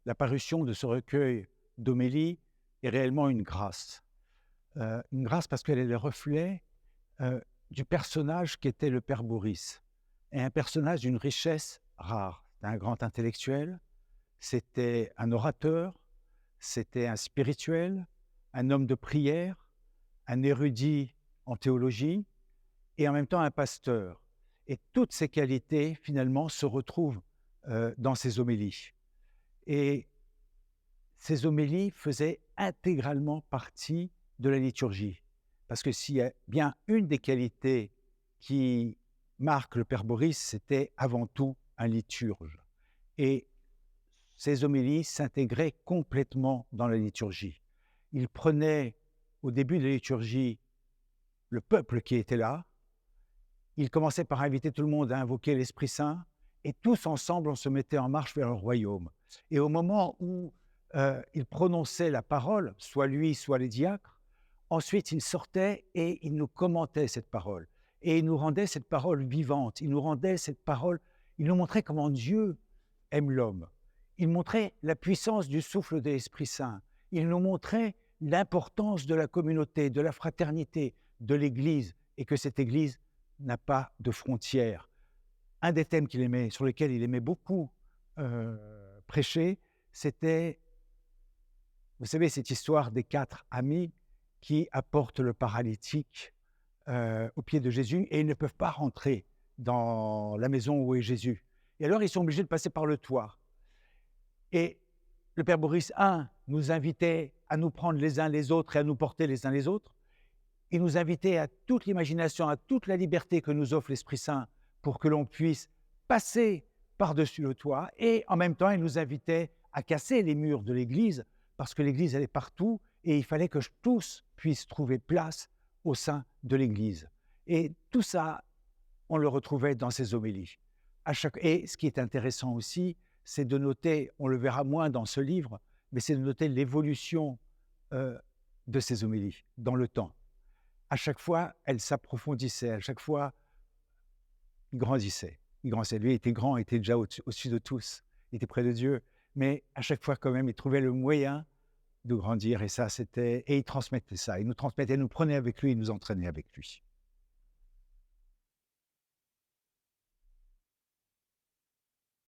la parution de ce recueil d'homélies est réellement une grâce parce qu'elle est le reflet du personnage qu'était le père Boris, et un personnage d'une richesse rare. C'était un grand intellectuel, c'était un orateur, c'était un spirituel, un homme de prière, un érudit en théologie et en même temps un pasteur. Et toutes ces qualités, finalement, se retrouvent dans ces homélies. Et ces homélies faisaient intégralement partie de la liturgie. Parce que s'il y a bien une des qualités qui marque le Père Boris, c'était avant tout un liturge. Et ces homélies s'intégraient complètement dans la liturgie. Il prenait au début de la liturgie le peuple qui était là, il commençait par inviter tout le monde à invoquer l'Esprit Saint, et tous ensemble, on se mettait en marche vers le royaume. Et au moment où il prononçait la parole, soit lui, soit les diacres, ensuite il sortait et il nous commentait cette parole. Et il nous rendait cette parole vivante, il nous rendait cette parole, il nous montrait comment Dieu aime l'homme. Il montrait la puissance du souffle de l'Esprit Saint. Il nous montrait l'importance de la communauté, de la fraternité, de l'Église, et que cette Église n'a pas de frontières. Un des thèmes qu'il aimait, sur lesquels il aimait beaucoup prêcher, c'était, vous savez, cette histoire des 4 amis qui apportent le paralytique aux pieds de Jésus et ils ne peuvent pas rentrer dans la maison où est Jésus. Et alors, ils sont obligés de passer par le toit. Et le Père Boris I nous invitait à nous prendre les uns les autres et à nous porter les uns les autres. Il nous invitait à toute l'imagination, à toute la liberté que nous offre l'Esprit Saint pour que l'on puisse passer par-dessus le toit. Et en même temps, il nous invitait à casser les murs de l'Église parce que l'Église, elle est partout et il fallait que tous puissent trouver place au sein de l'Église. Et tout ça, on le retrouvait dans ces homélies. Et ce qui est intéressant aussi, c'est de noter, on le verra moins dans ce livre, mais c'est de noter l'évolution de ces homélies dans le temps. À chaque fois, elles s'approfondissaient, à chaque fois, il grandissait. Il grandissait. Lui, il était grand, il était déjà au-dessus de tous, il était près de Dieu, mais à chaque fois, quand même, il trouvait le moyen de grandir, et ça, c'était... Et il transmettait ça, il nous transmettait, il nous prenait avec lui, il nous entraînait avec lui.